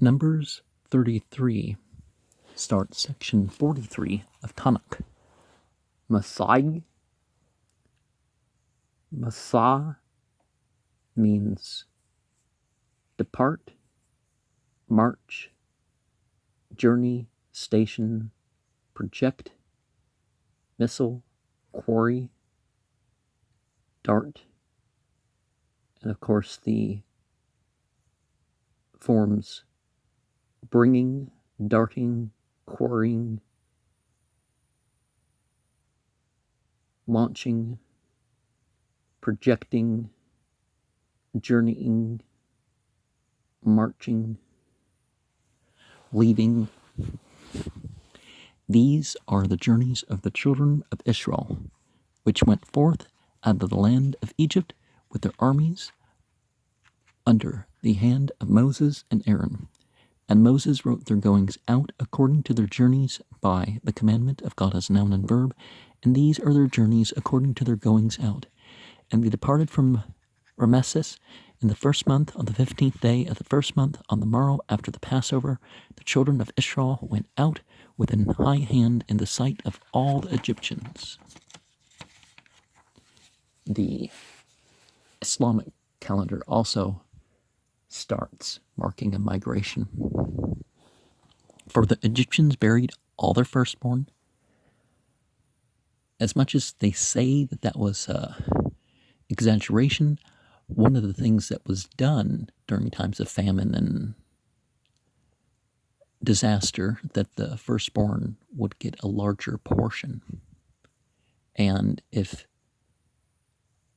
Numbers 33 starts section 43 of Tanakh. Masah means depart, march, journey, station, project, missile, quarry, dart, and of course the forms bringing, darting, quarrying, launching, projecting, journeying, marching, leaving. These are the journeys of the children of Israel, which went forth out of the land of Egypt with their armies under the hand of Moses and Aaron. And Moses wrote their goings out according to their journeys by the commandment of God as noun and verb, and these are their journeys according to their goings out. And they departed from Rameses in the first month, on the 15th day of the first month, on the morrow after the Passover. The children of Israel went out with an high hand in the sight of all the Egyptians. The Islamic calendar also starts marking a migration. For the Egyptians buried all their firstborn. As much as they say that that was exaggeration, one of the things that was done during times of famine and disaster, that the firstborn would get a larger portion. And if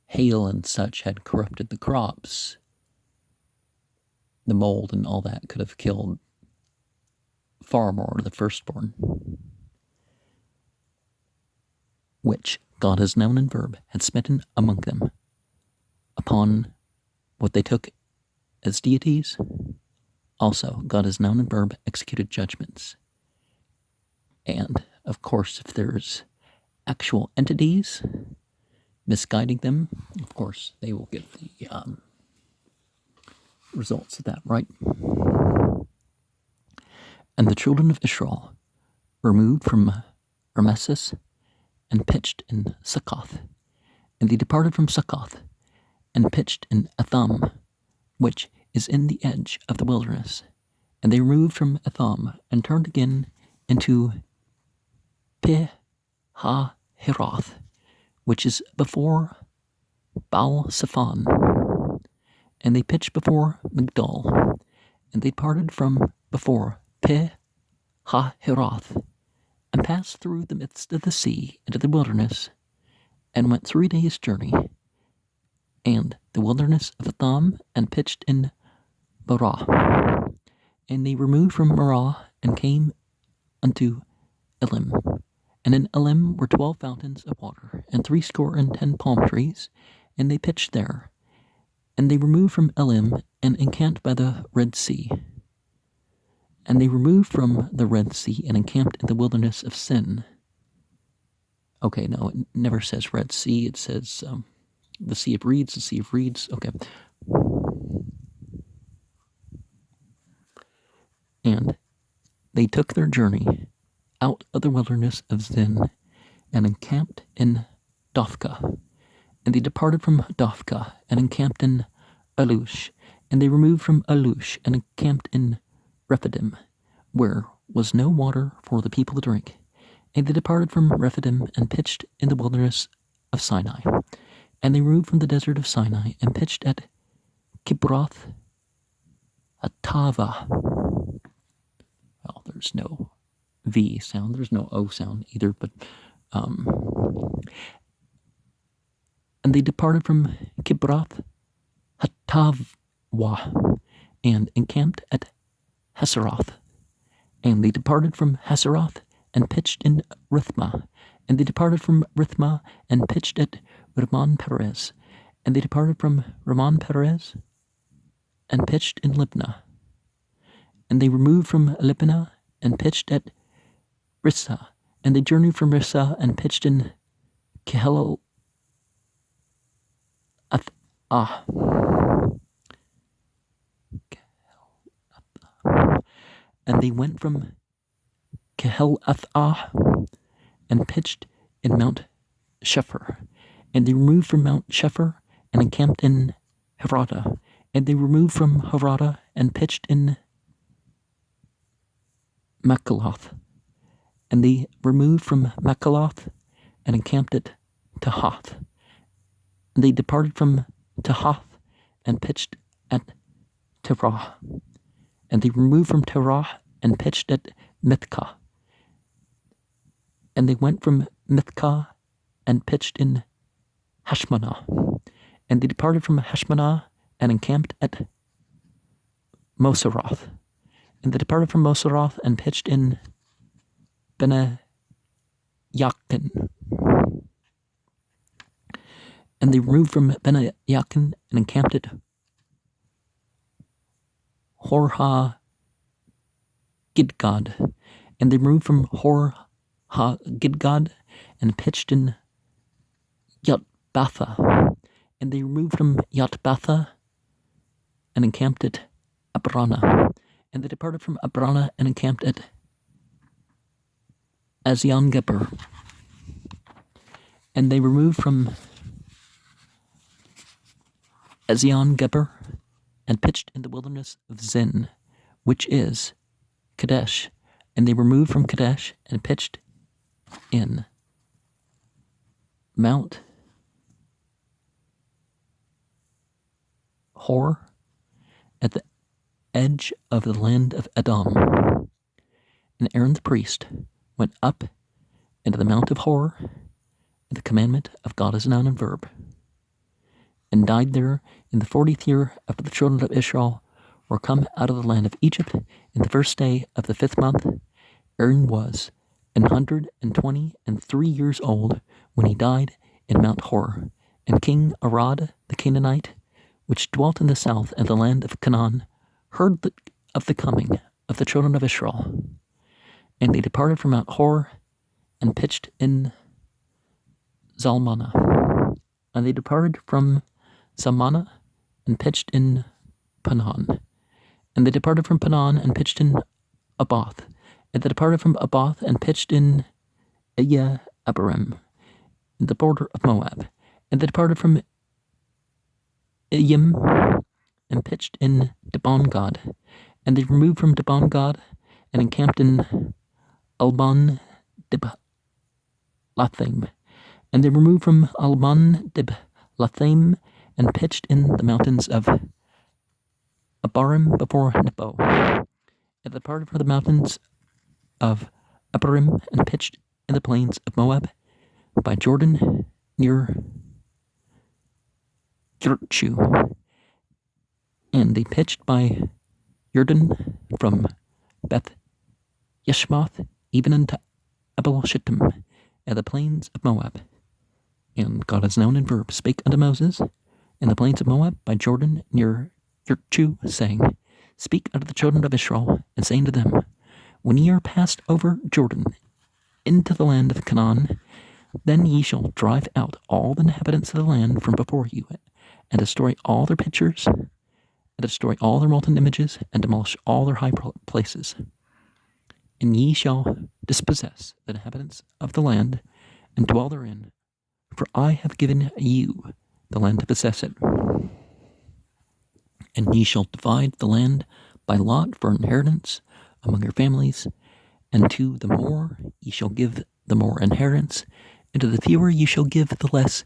hail and such had corrupted the crops, the mold and all that could have killed far more of the firstborn, which God as noun and verb had smitten among them, upon what they took as deities. Also, God as noun and verb executed judgments. And, of course, if there's actual entities misguiding them, of course, they will get the results of that, right? And the children of Israel removed from Rameses and pitched in Succoth. And they departed from Succoth and pitched in Etham, which is in the edge of the wilderness. And they removed from Etham and turned again into Pi-hahiroth, which is before Baal-Zephon. And they pitched before Migdol, and they parted from before Pi-hahiroth, and passed through the midst of the sea into the wilderness, and went 3 days' journey, and the wilderness of Etham, and pitched in Marah. And they removed from Marah, and came unto Elim. And in Elim were 12 fountains of water, and 70 palm trees, and they pitched there. And they removed from Elim, and encamped by the Red Sea. And they removed from the Red Sea, and encamped in the wilderness of Sin. Okay, no, it never says Red Sea, it says the Sea of Reeds, the Sea of Reeds, okay. And they took their journey out of the wilderness of Zin, and encamped in Dophkah. And they departed from Dophkah, and encamped in Alush. And they removed from Alush, and encamped in Rephidim, where was no water for the people to drink. And they departed from Rephidim, and pitched in the wilderness of Sinai. And they removed from the desert of Sinai, and pitched at Kibroth Hattava. Well, there's no V sound, there's no O sound either, but and they departed from Kibroth Hattava, and encamped at Haseroth. And they departed from Haseroth, and pitched in Rithmah. And they departed from Rithmah, and pitched at Ramon Perez. And they departed from Ramon Perez, and pitched in Libnah. And they removed from Libnah, and pitched at Rissa. And they journeyed from Rissa, and pitched in Kehel. And they went from Kehelathah and pitched in Mount Shepher. And they removed from Mount Shepher and encamped in Harada. And they removed from Harada and pitched in Megiloth. And they removed from Megiloth and encamped at Tahath. And they departed from Tahath and pitched at Terah. And they removed from Terah and pitched at Mithkah. And they went from Mithkah and pitched in Hashmanah. And they departed from Hashmanah and encamped at Moseroth. And they departed from Moseroth and pitched in Bene Yakin. And they removed from Bene Yakin and encamped at Hor-ha Gidgad. And they removed from Hor-ha Gidgad and pitched in Yotbatha. And they removed from Yotbatha and encamped at Abrana. And they departed from Abrana and encamped at Ezion-geber. And they removed from Ezion-geber and pitched in the wilderness of Zin, which is Kadesh. And they removed from Kadesh and pitched in Mount Hor at the edge of the land of Edom. And Aaron the priest went up into the Mount of Hor, and the commandment of God is a noun and verb, and died there in the 40th year after the children of Israel were come out of the land of Egypt. In the first day of the 5th month, Aaron was 123 years old when he died in Mount Hor. And King Arad the Canaanite, which dwelt in the south and the land of Canaan, heard of the coming of the children of Israel. And they departed from Mount Hor and pitched in Zalmanah. And they departed from Zalmanah and pitched in Panan. And they departed from Panan and pitched in Abath. And they departed from Abath and pitched in Abarim, in the border of Moab. And they departed from Iyim and pitched in Dibon-gad. And they removed from Dibon-gad and encamped in Alban Diblathaim. And they removed from Alban Diblathaim and pitched in the mountains of Abarim before Nebo. And they departed from the mountains of Abarim and pitched in the plains of Moab by Jordan near Yirchu. And they pitched by Jordan from Beth Yeshmoth even unto Abel Shittim at the plains of Moab. And God is known in verb, spake unto Moses in the plains of Moab by Jordan near Yirchu, saying, Speak unto the children of Israel, and saying to them, When ye are passed over Jordan into the land of Canaan, then ye shall drive out all the inhabitants of the land from before you, and destroy all their pictures, and destroy all their molten images, and demolish all their high places. And ye shall dispossess the inhabitants of the land, and dwell therein, for I have given you the land to possess it. And ye shall divide the land by lot for inheritance among your families, and to the more ye shall give the more inheritance, and to the fewer ye shall give the less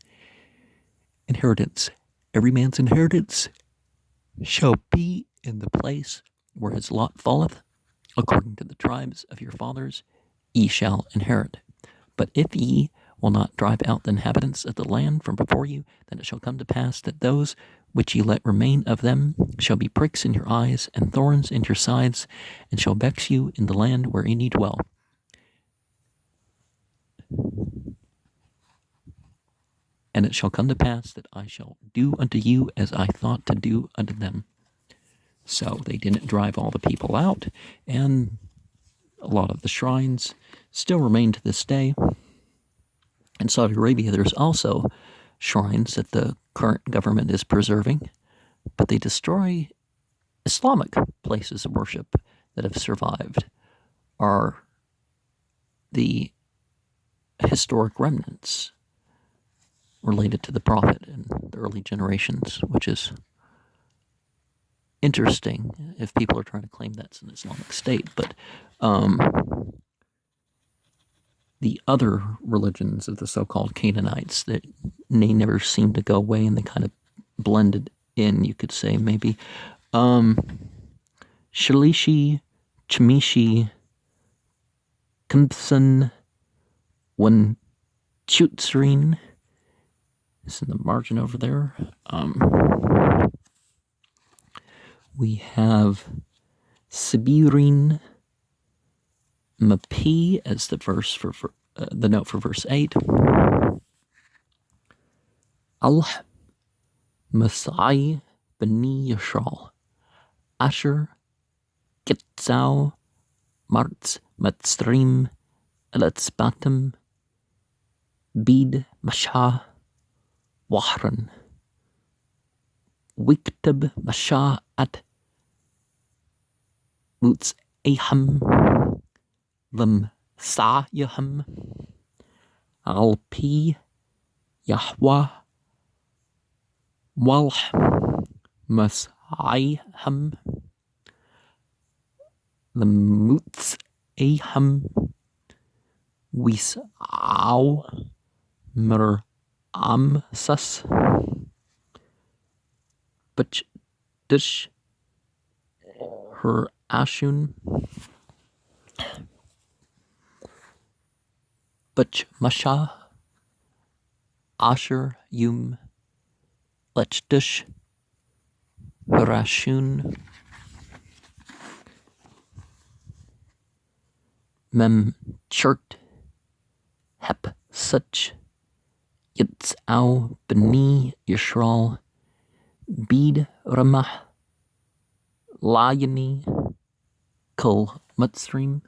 inheritance. Every man's inheritance shall be in the place where his lot falleth, according to the tribes of your fathers ye shall inherit. But if ye will not drive out the inhabitants of the land from before you, then it shall come to pass that those which ye let remain of them shall be pricks in your eyes and thorns in your sides, and shall vex you in the land wherein ye dwell. And it shall come to pass that I shall do unto you as I thought to do unto them. So they didn't drive all the people out, and a lot of the shrines still remain to this day. In Saudi Arabia, there's also shrines that the current government is preserving, but they destroy Islamic places of worship that have survived are the historic remnants related to the prophet in the early generations, which is interesting if people are trying to claim that's an Islamic state. But the other religions of the so-called Canaanites, that they never seem to go away, and they kind of blended in, you could say, maybe. Shalishi, Chemishi, Kempson, Wenchutzrin is in the margin over there. We have Sibirin Mapi as the verse for the note for verse 8. Al Masai Bani Yashal Asher Gitzau Martz Matstrim Elatzbatim Bid Masha Wahran Wiktab Masha at Mutz Aham Lam Sayaham Alpi Yahwa Walh Masayham Lamutz Aham Wisau Mer Amsas But Dish Her Ashun But Masha Asher Yum Lechdish Rashun Mem Chert Hep Such Yitzau Beni Yishral Bid Ramah Layani Kul Mitzrim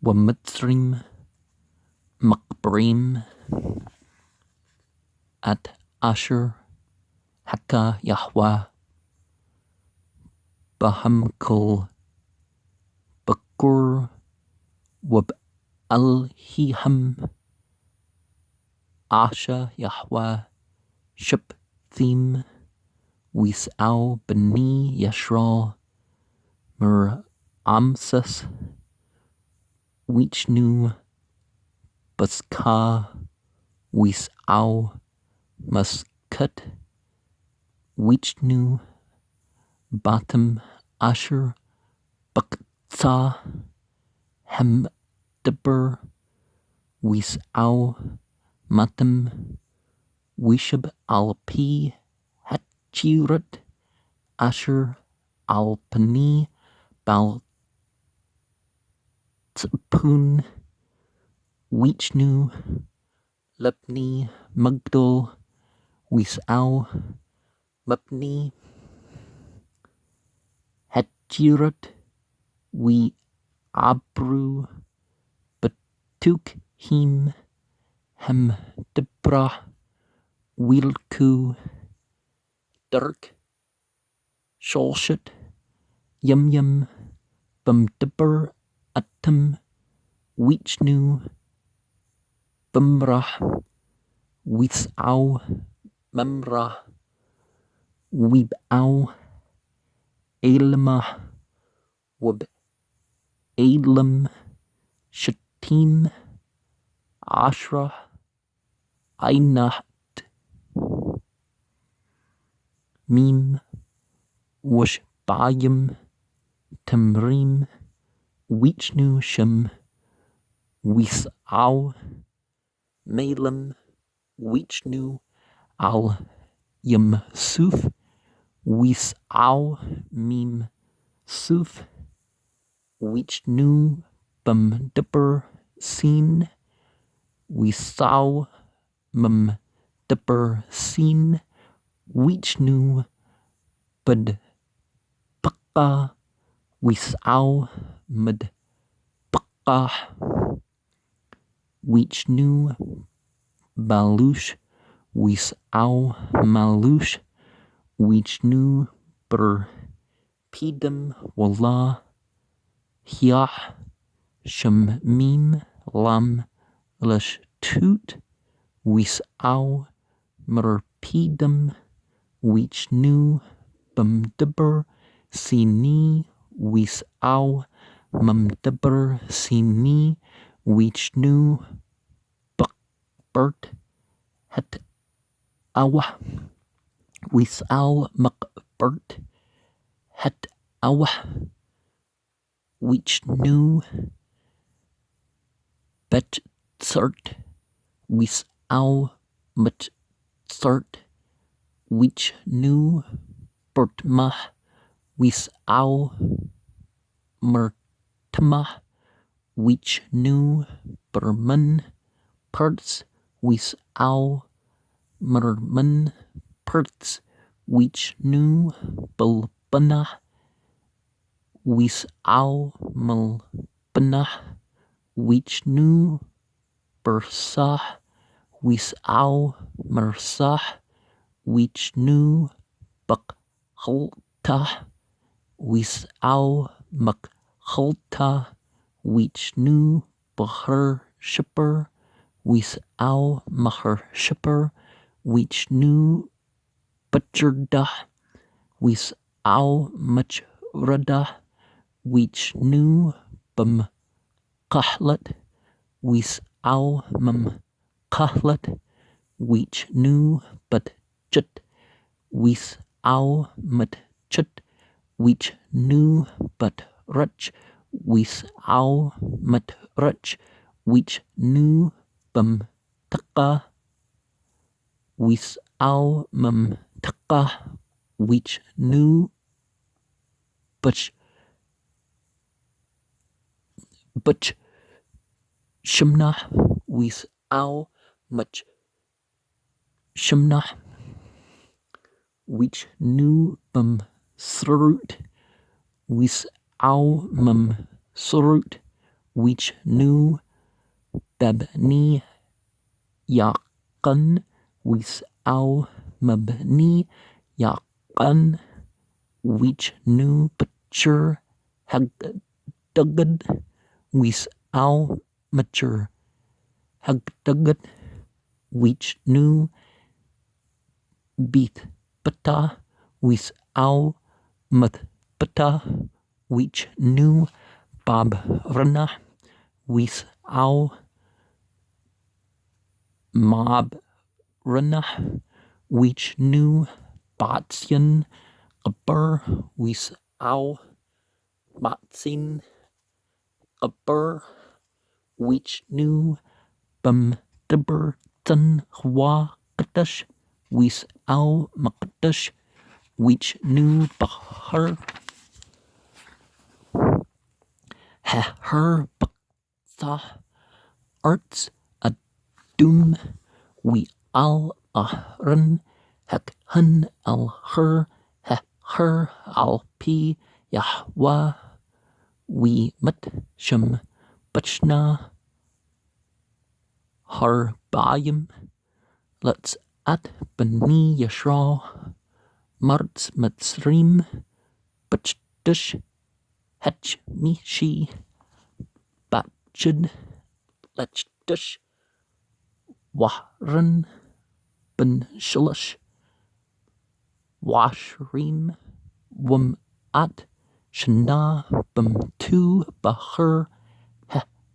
Wamitzrim Makbrim at Asher Haka Yahweh Baham Kul Bakur Wab Al-Hiham Asha Yahweh Ship Theme Wisau Beni Yashral Mer Amsas Wichnu Baska Wisau Muskat Wichnu Batam Asher Baktsa Hemdeber Wisau Matam Wishab Alpi Hachirat Asher Alpani Bal Tzpun Wichnu Lepni Mugdal Wisau Mupni Hachirat We Abru Batuk Him Hem Debra Wilku Dirk Sholshet Yum Yum Bum Debber Atum Wichnu Bumrah Wisau Memrah Wibau Elma Wab Elam Shatim Ashra Ainat Mim Washbayim Tamrim Wichnu Shem Wisau Malam Wichnu Al Yam Suf Wisau Mim Suf Wichnu Bum Dipper Sin Wisau Mum Dipper Sin Wichnu Bud Paka Wisau Mud Paka Wichnu Balush Wisau Malush Wichnu Ber Pidam Wallah Hyah Shamim Lam Lush Toot Wis Au Merpidam Wich Nu Bum Dibber Sini Wis Au Mum Dibber Sini Wich Nu Burt Het Awa Wis Au Burt Het Awa Wich Nu Bet Cert Wis Au Mat Cert Wich Nu Burt Mah Wis Au Mertma Wich Nu Berman Perts Wis Au Merman Perts Wich Nu Bulbana Wis Au Mulbana Wich Nu Bersah Wis Au Mersah Wich Nu Bakhalta Wis Au Makhalta Wich Nu Baher Shipper Wis Au Maher Shipper Wich Nu Butcherda Wis Au Machrada Wich Nu Bum Kahlat Wis Au Mum Kahlat Wich Nu But Chut Wis Au Mat Chut Wich Nu But Rutch Wis Au Mat Rutch Wich Nu Bum Taka Wis Au Mum Taka Wich Nu Butch Shimna Wis Au Much Shimna Wich Nu Bum Srut Wis Au Mum Srut Wich Nu Babni Yaqan Wis Au Mabni Yaqan Wich Nu Butcher Hagdugad Wis Au Mature Hagdugad Wich Nu Beat Bata Wis Au Mat Bata Wich Nu Bob Rana Wis Au Mob Rana Wich Nu Batsian Aber Wis Au Batsin Aber Wich Nu Bum Dibber Tun Hwa Kadash Wis Au Makdash Wich Nu Bahar Her Baksa Arts Adum We Al Ahran Hek Hun Al Her Her Al P Yahwa We Mat Shum Bachna Har Bayim Let's At Bani Yashra Marts Matsrim Bachdush Hech Mishi Batchud Lechdush Wahran Ben Shulush Washrim Wum At Shana Bum Tu Bahur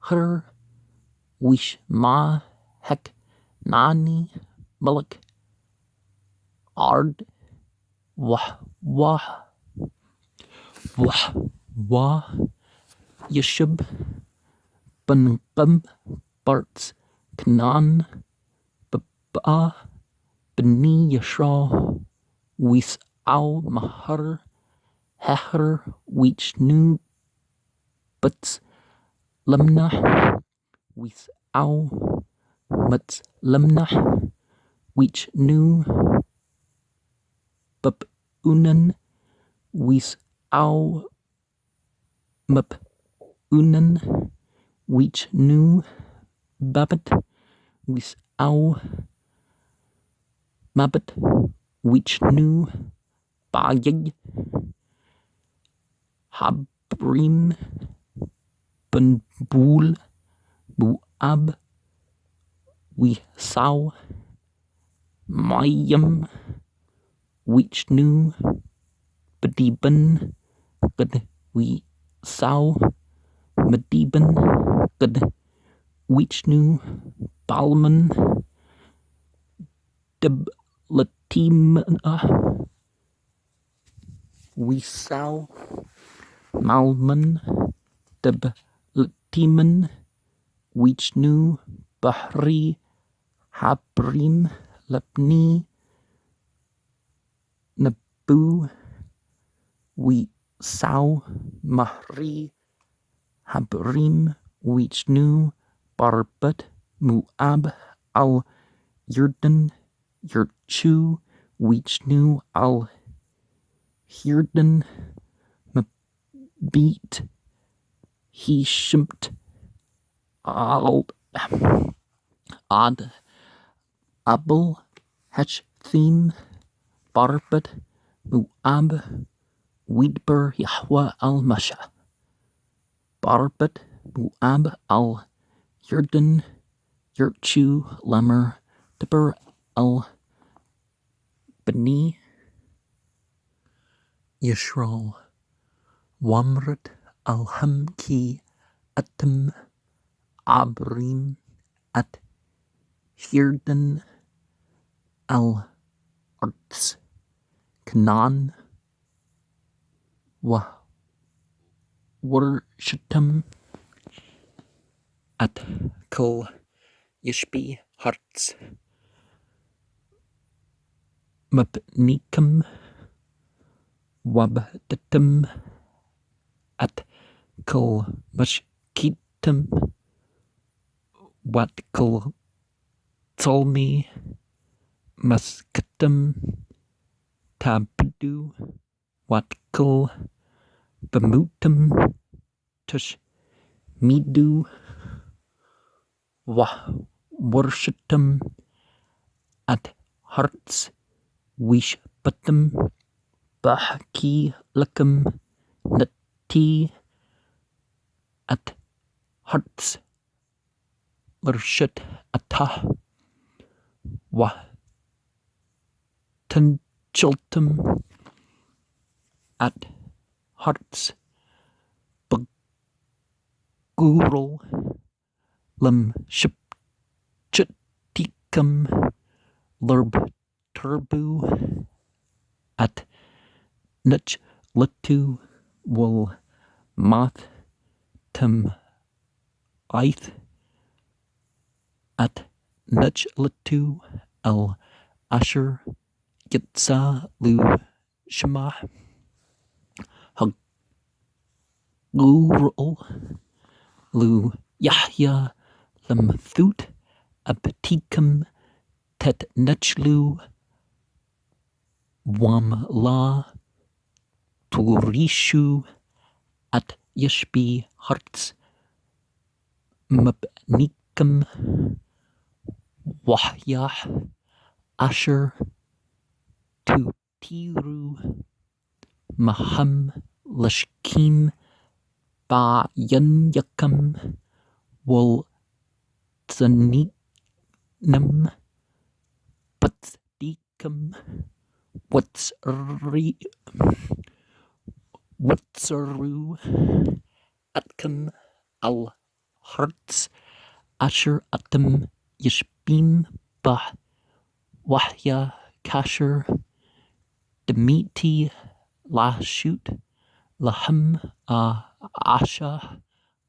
Her Wish Ma Hek Nani Malik Ard Wah Wah Wah Wah Yeshub Ben Qum Barts Knan Baba Bani Yashra Wis Au Mahar Heher Wich Nu Buts Lemna Wis Au Muts Lemna Wich Nu Bub Unan Wis Au Mup Unan Wich Nu Babet Wis Au Mabet Wich Nu Bayig Habrim Bunbul Buab Wisau Mayam Wichnu Bediban Gad Wisau Mediban Gad Wichnu Balman Deb Latimna Wisau Malman Deb Latiman Wichnu Bahri Habrim Lepni Nabu Wisau Mahri Habrim Wichnu Barbat Muab al Yurdan Yurchu Wichnu al Hirdan Mabit Hishimt al Ad Abel Hethim Barbat Muab Widber Yahweh al Masha Barbat Muab al Yurdan Yurchu Lemer Deber al Bani Yishral Wamrat al Hamki Atim Abrim at Hirdan al Arts Kanan wa Warshatam at Kol Yishbi Harts Mabnikam Wabdatam at Kol Mashkitam Wat Kol Tolmi Maskatam Tabdu Wat Kol Bamutam Tush Midu Warshatam at Hearts Wishpatam Bahki Lakam Nati at Hearts Warshat Atah Wa Tanchultum at Hearts Bagurul Lam Shipchatikam Lerb Turbu at Nuch Latu Wal Math Tam Ith at Nuch Latu El Asher Gitsa Lu Shema Hagurul Lu Yahya Lamthut Abatikam Tet Nuchlu Wam La Turishu at Yishbi Hearts Mabnikam Wahyah Asher Tutiru Maham Lashkim Ba Yanyakam Wal Tzaniknam Patsdikam Watsaru Atkam Al Hearts Asher Atam Yishbim Bah Wahya Kasher Demiti Lashut Laham Asha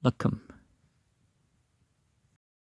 Lakam